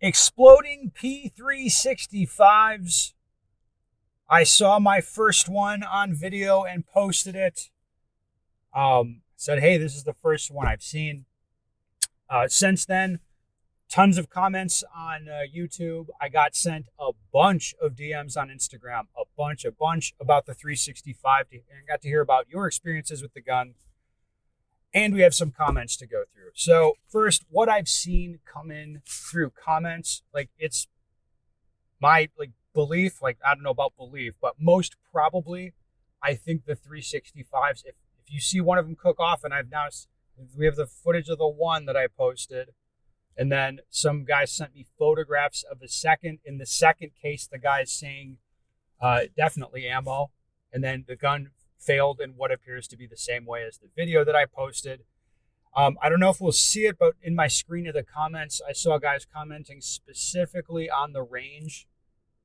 Exploding P365s. I saw my first one on video and posted it. Said, hey, this is the first one I've seen. Since then, tons of comments on YouTube. I got sent a bunch of DMs on Instagram, a bunch about the 365, and got to hear about your experiences with the gun. And we have some comments to go through. So first, what I've seen come in through comments, like it's my belief, I don't know about belief, but most probably, I think the 365s, if you see one of them cook off, and we have the footage of the one that I posted, and then some guy sent me photographs of the second. In the second case, the guy is saying definitely ammo, and then the gun failed in what appears to be the same way as the video that I posted. I don't know if we'll see it, but in my screen of the comments, I saw guys commenting specifically on the range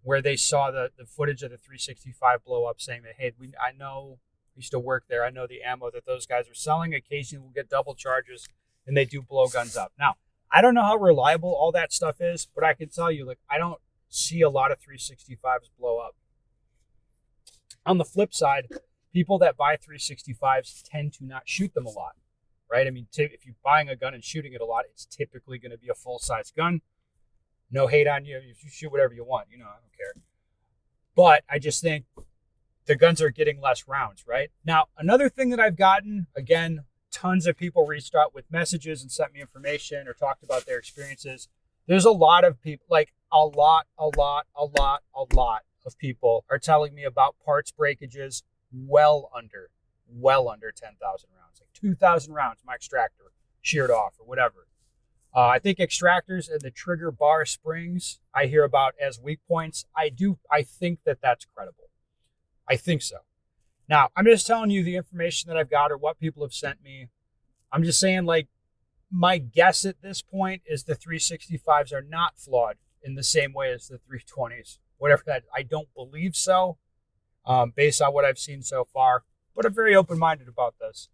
where they saw the footage of the 365 blow up, saying that, hey, I know, we used to work there. I know the ammo that those guys are selling. Occasionally we'll get double charges, and they do blow guns up. Now, I don't know how reliable all that stuff is, but I can tell you, I don't see a lot of 365s blow up. On the flip side, people that buy 365s tend to not shoot them a lot, right? I mean, if you're buying a gun and shooting it a lot, it's typically going to be a full-size gun. No hate on you. You shoot whatever you want. I don't care. But I just think the guns are getting less rounds, right? Now, another thing that I've gotten, again, tons of people reached out with messages and sent me information or talked about their experiences. There's a lot of people, a lot of people are telling me about parts breakages well under 10,000 rounds, 2,000 rounds, my extractor sheared off or whatever. I think extractors and the trigger bar springs I hear about as weak points. I think that that's credible. I think so. Now, I'm just telling you the information that I've got or what people have sent me. I'm just saying, my guess at this point is the 365s are not flawed in the same way as the 320s. Whatever that, I don't believe so, based on what I've seen so far. But I'm very open-minded about this.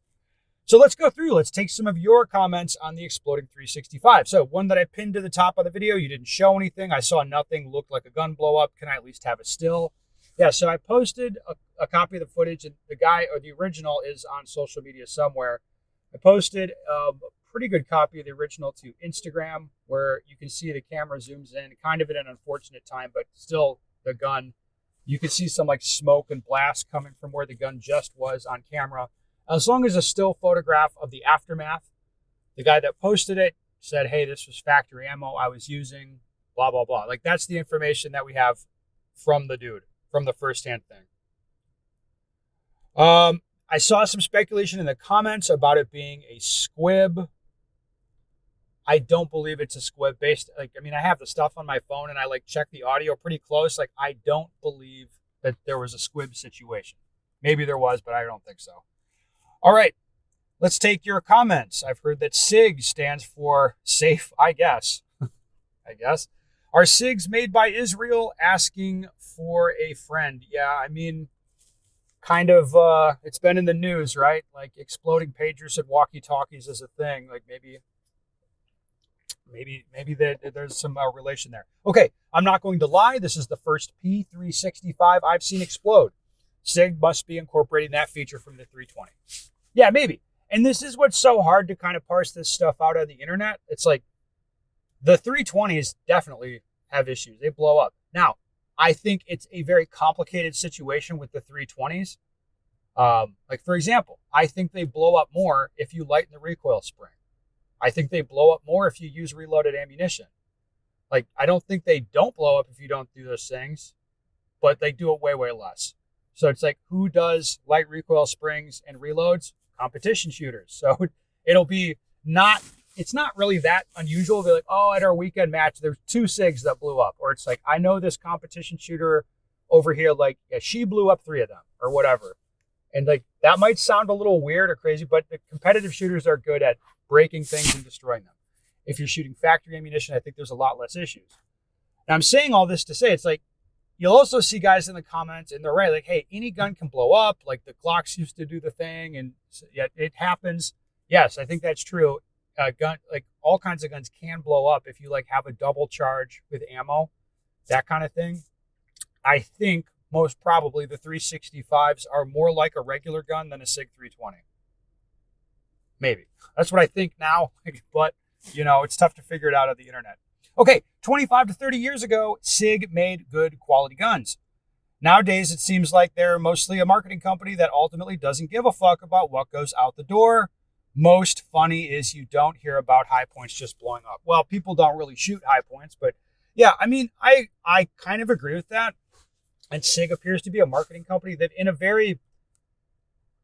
So let's go through. Let's take some of your comments on the exploding 365. So one that I pinned to the top of the video, you didn't show anything. I saw nothing, looked like a gun blow up. Can I at least have a still? Yeah, so I posted a copy of the footage, and the guy, or the original, is on social media somewhere. I posted a pretty good copy of the original to Instagram, where you can see the camera zooms in, kind of at an unfortunate time, but still the gun. You can see some smoke and blast coming from where the gun just was on camera. As long as a still photograph of the aftermath, the guy that posted it said, hey, this was factory ammo I was using, blah, blah, blah. That's the information that we have from the dude, from the firsthand thing. I saw some speculation in the comments about it being a squib. I don't believe it's a squib based. I have the stuff on my phone and I check the audio pretty close. I don't believe that there was a squib situation. Maybe there was, but I don't think so. All right, let's take your comments. I've heard that SIG stands for safe, I guess. Are SIGs made by Israel? Asking for a friend. Yeah, kind of, it's been in the news, right? Exploding pagers and walkie-talkies is a thing. Maybe there's some relation there. Okay, I'm not going to lie. This is the first P365 I've seen explode. SIG must be incorporating that feature from the 320. Yeah, maybe. And this is what's so hard to kind of parse this stuff out on the internet. It's the 320s definitely have issues. They blow up. Now, I think it's a very complicated situation with the 320s. For example, I think they blow up more if you lighten the recoil spring. I think they blow up more if you use reloaded ammunition. I don't think they don't blow up if you don't do those things, but they do it way, way less. So it's who does light recoil springs and reloads? Competition shooters. So it's not really that unusual. They're at our weekend match, there's 2 SIGs that blew up. Or it's I know this competition shooter over here, she blew up 3 of them or whatever. And that might sound a little weird or crazy, but the competitive shooters are good at breaking things and destroying them. If you're shooting factory ammunition, I think there's a lot less issues. And I'm saying all this to say, it's you'll also see guys in the comments, and they're right, hey, any gun can blow up. The Glocks used to do the thing, and yet it happens. Yes, I think that's true. gun, like all kinds of guns can blow up if you like have a double charge with ammo, that kind of thing. I think most probably the 365s are more like a regular gun than a SIG 320. Maybe. That's what I think now, but it's tough to figure it out on the internet. Okay, 25 to 30 years ago, SIG made good quality guns. Nowadays, it seems like they're mostly a marketing company that ultimately doesn't give a fuck about what goes out the door. Most funny is you don't hear about high points just blowing up. Well, people don't really shoot high points, but yeah, I mean, I kind of agree with that. And SIG appears to be a marketing company that in a very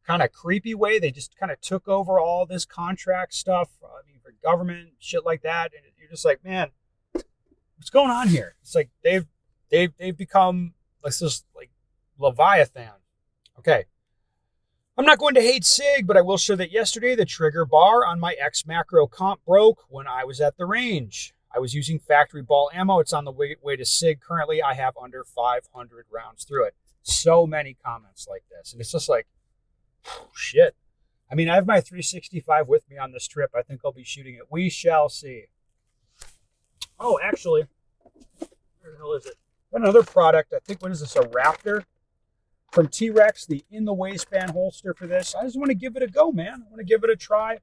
kind of creepy way, they just kind of took over all this contract stuff, for government, shit like that. And you're just like, man, what's going on here? It's like they've become this like Leviathan. Okay. I'm not going to hate SIG, but I will share that yesterday the trigger bar on my X Macro comp broke when I was at the range. I was using factory ball ammo. It's on the way to SIG. Currently, I have under 500 rounds through it. So many comments like this. And it's just like, shit. I mean, I have my 365 with me on this trip. I think I'll be shooting it. We shall see. Oh, actually, where the hell is it? Another product. I think, what is this, a Raptor? From T-Rex, the in the waistband holster for this. I just want to give it a go, man. I want to give it a try.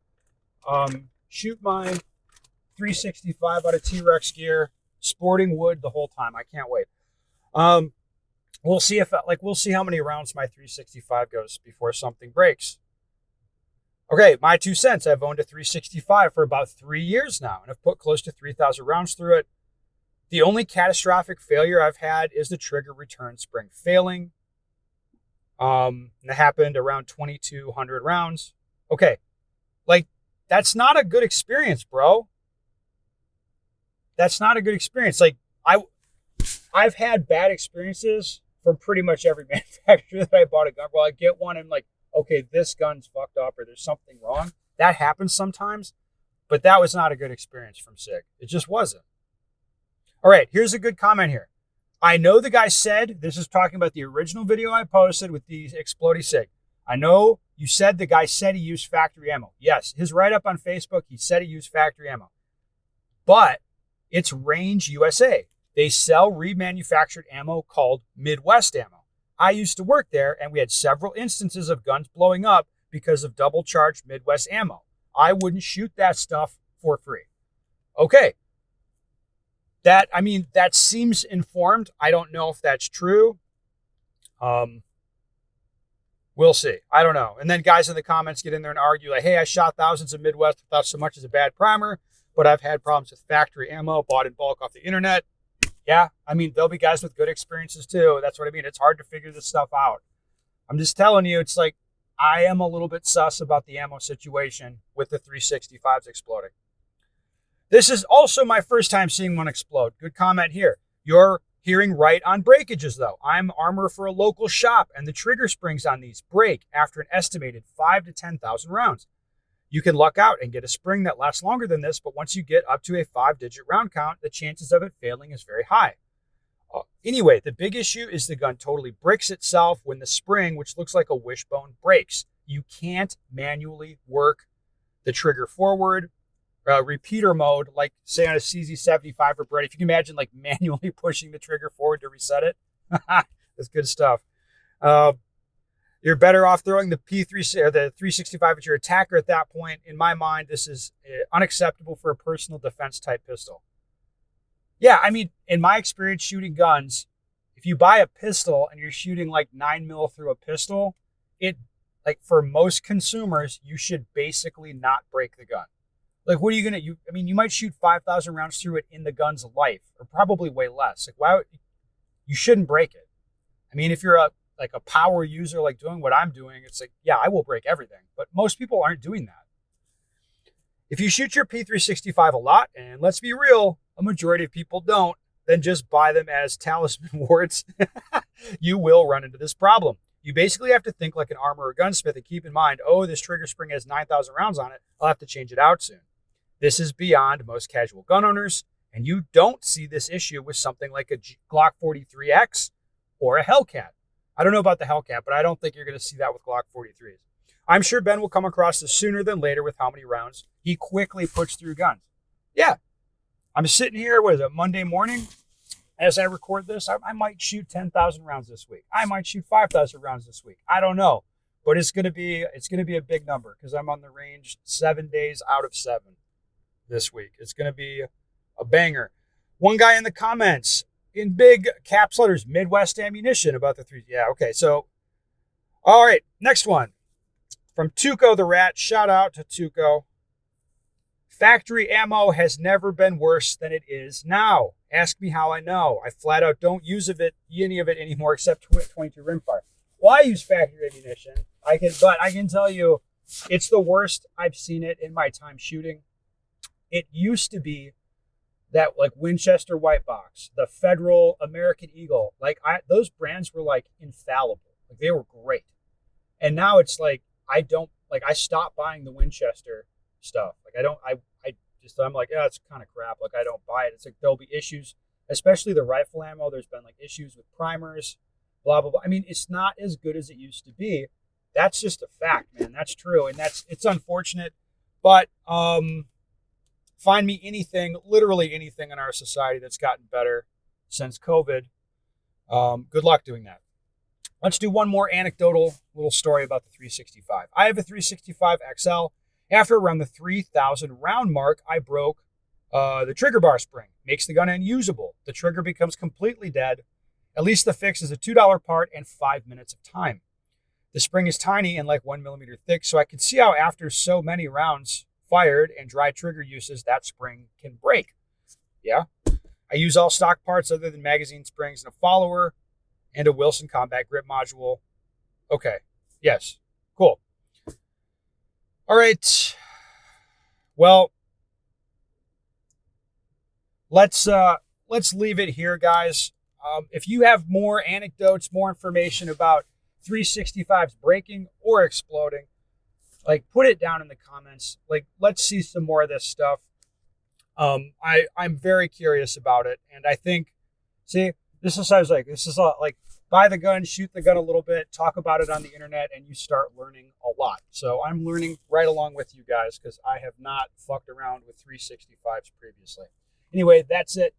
Shoot my 365 out of T-Rex gear, sporting wood the whole time. I can't wait. We'll see we'll see how many rounds my 365 goes before something breaks. Okay, my 2 cents. I've owned a 365 for about 3 years now, and I've put close to 3,000 rounds through it. The only catastrophic failure I've had is the trigger return spring failing. And it happened around 2,200 rounds. Okay. Like, that's not a good experience, bro. That's not a good experience. Like, I've had bad experiences from pretty much every manufacturer that I bought a gun. Well, I get one and like, okay, this gun's fucked up or there's something wrong. That happens sometimes, but that was not a good experience from SIG. It just wasn't. All right, here's a good comment here. I know the guy said, this is talking about the original video I posted with the Explodey SIG. I know you said the guy said he used factory ammo. Yes, his write-up on Facebook, he said he used factory ammo. But it's Range USA. They sell remanufactured ammo called Midwest ammo. I used to work there, and we had several instances of guns blowing up because of double-charged Midwest ammo. I wouldn't shoot that stuff for free. Okay. That seems informed. I don't know if that's true. We'll see. I don't know. And then guys in the comments get in there and argue like, hey, I shot thousands of Midwest without so much as a bad primer, but I've had problems with factory ammo bought in bulk off the internet. Yeah, there'll be guys with good experiences too. That's what I mean. It's hard to figure this stuff out. I'm just telling you, it's like I am a little bit sus about the ammo situation with the 365s exploding. This is also my first time seeing one explode. Good comment here. You're hearing right on breakages, though. I'm armor for a local shop, and the trigger springs on these break after an estimated 5,000 to 10,000 rounds. You can luck out and get a spring that lasts longer than this, but once you get up to a 5-digit round count, the chances of it failing is very high. Anyway, the big issue is the gun totally bricks itself when the spring, which looks like a wishbone, breaks. You can't manually work the trigger forward. Repeater mode, like say on a CZ75 or Brett, if you can imagine like manually pushing the trigger forward to reset it. That's good stuff. You're better off throwing the P3 or the 365 at your attacker at that point. In my mind, this is unacceptable for a personal defense type pistol. Yeah, in my experience shooting guns, if you buy a pistol and you're shooting like 9mm through a pistol, for most consumers, you should basically not break the gun. Like, what are you going to, you might shoot 5,000 rounds through it in the gun's life, or probably way less. Like, you shouldn't break it. If you're a power user, like doing what I'm doing, it's like, yeah, I will break everything. But most people aren't doing that. If you shoot your P365 a lot, and let's be real, a majority of people don't, then just buy them as talisman warts. You will run into this problem. You basically have to think like an armor or gunsmith and keep in mind, oh, this trigger spring has 9,000 rounds on it. I'll have to change it out soon. This is beyond most casual gun owners, and you don't see this issue with something like a Glock 43X or a Hellcat. I don't know about the Hellcat, but I don't think you're going to see that with Glock 43s. I'm sure Ben will come across this sooner than later with how many rounds he quickly puts through guns. Yeah. I'm sitting here, what is it, Monday morning? As I record this, I might shoot 10,000 rounds this week. I might shoot 5,000 rounds this week. I don't know. But it's gonna be a big number because I'm on the range 7 days out of 7 this week. It's gonna be a banger. One guy in the comments in big caps letters, Midwest Ammunition, about the 3. Yeah, okay. So, all right, next one from Tuco the Rat. Shout out to Tuco. Factory ammo has never been worse than it is now. Ask me how I know. I flat out don't use any of it anymore except 22 rimfire. Well, I use factory ammunition. But I can tell you, it's the worst I've seen it in my time shooting. It used to be that like Winchester White Box, the Federal, American Eagle, those brands were like infallible. Like they were great. And now it's like I stopped buying the Winchester stuff. I'm like, yeah, it's kind of crap. Like I don't buy it. It's like there'll be issues, especially the rifle ammo. There's been like issues with primers, blah blah blah. I mean, it's not as good as it used to be. That's just a fact, man. That's true, and it's unfortunate. But find me anything, literally anything in our society that's gotten better since COVID. Good luck doing that. Let's do one more anecdotal little story about the 365. I have a 365 XL. After around the 3,000 round mark, I broke the trigger bar spring. Makes the gun unusable. The trigger becomes completely dead. At least the fix is a $2 part and 5 minutes of time. The spring is tiny and like 1 millimeter thick, so I can see how after so many rounds fired and dry trigger uses, that spring can break. Yeah. I use all stock parts other than magazine springs and a follower and a Wilson combat grip module. Okay. Yes. Cool. All right. Well, let's leave it here, guys. If you have more anecdotes, more information about 365s breaking or exploding, like put it down in the comments. Like, let's see some more of this stuff. I'm very curious about it, and I think, this is like buy the gun, shoot the gun a little bit, talk about it on the internet, and you start learning a lot. So I'm learning right along with you guys because I have not fucked around with 365s previously. Anyway, that's it.